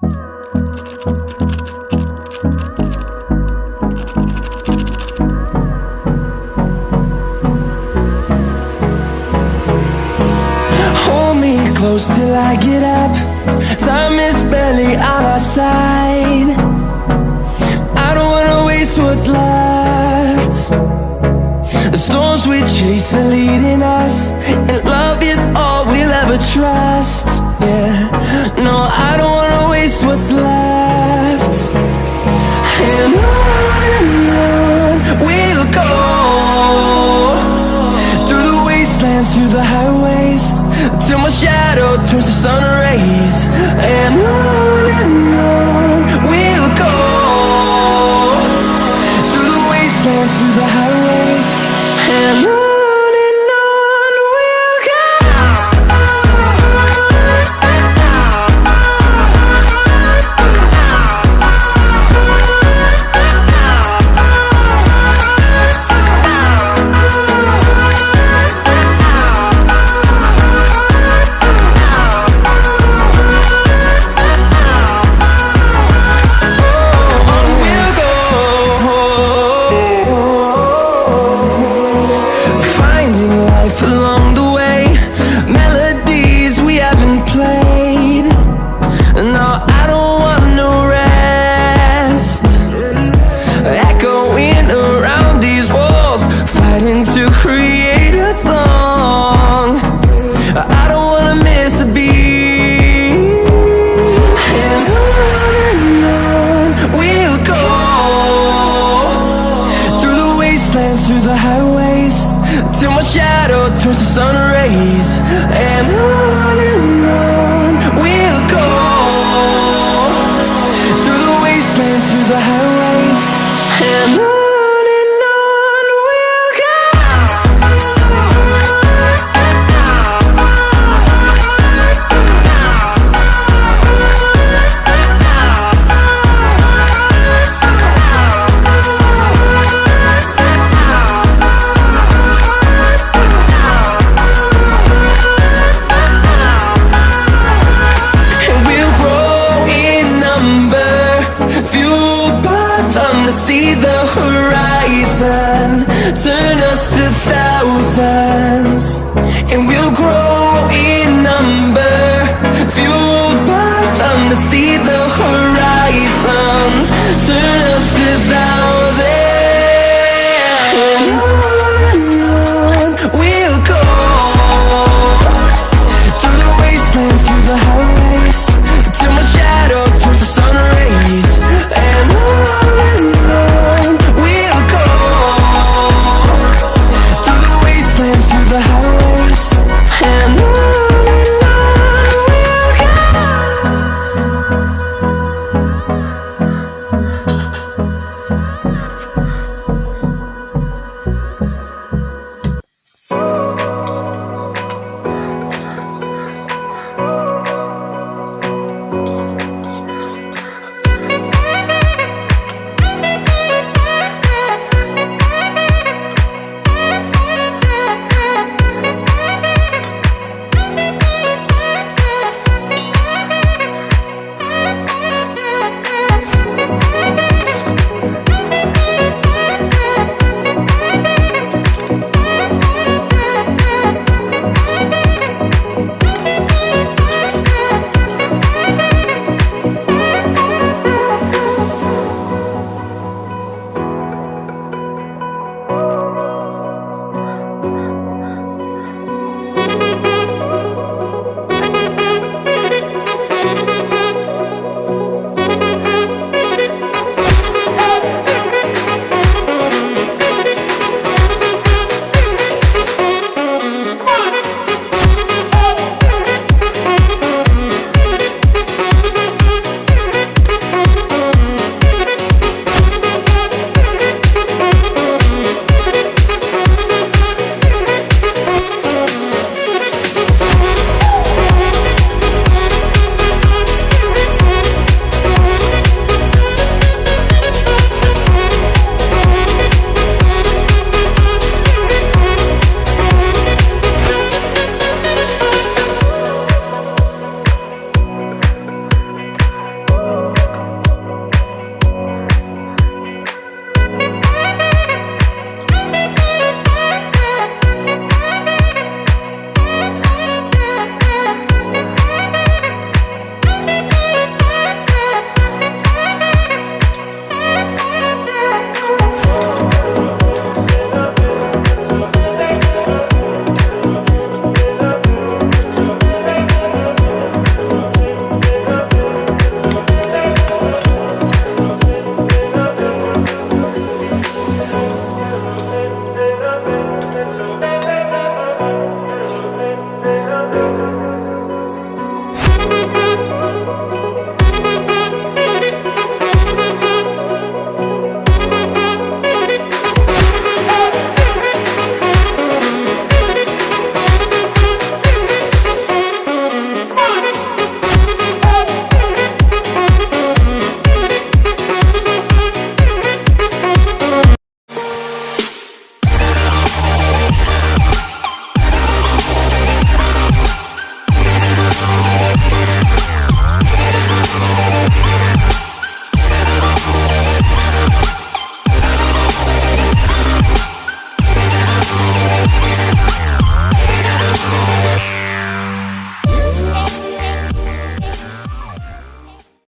Hold me close till I get up. Time is barely on our side. I don't wanna waste what's left. The storms we chase are leading us, and love is all we'll ever trust. Yeah, no, I don't wanna waste what's left. And on we'll go, through the wastelands, through the highways, till my shadow turns to sun rays. And on we'll go, through the wastelands, through the highways, and on we'll go. Along the way, melodies we haven't played. No, I don't want no rest. Echoing around these walls, fighting to create a song. I don't wanna miss a beat. And on we'll go, through the wastelands, through the highways, till my shadow turns to sun rays. And on we'll go, through the wastelands, through the highways, and on we'll go. See the horizon turn us to thousands, and we'll grow